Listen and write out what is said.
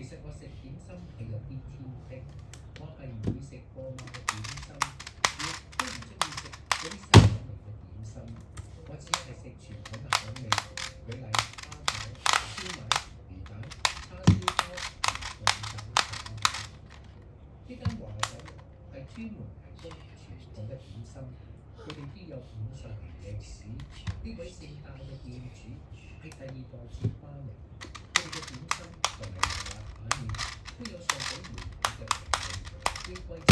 其實我食點心係有啲挑剔，我係唔會食過晚嘅點心，亦都唔中意食嗰啲西人味嘅點心。我只係食傳統嘅口味，舉例蝦餃、燒賣、魚蛋、叉燒包、魚醬等等。呢間華酒係專門提供傳統嘅點心，佢哋都有50年歷史。呢位姓戴嘅店主係第2代接班嚟，佢哋嘅點心同埋麻辣扒麵都有上好門口嘅評論，要貴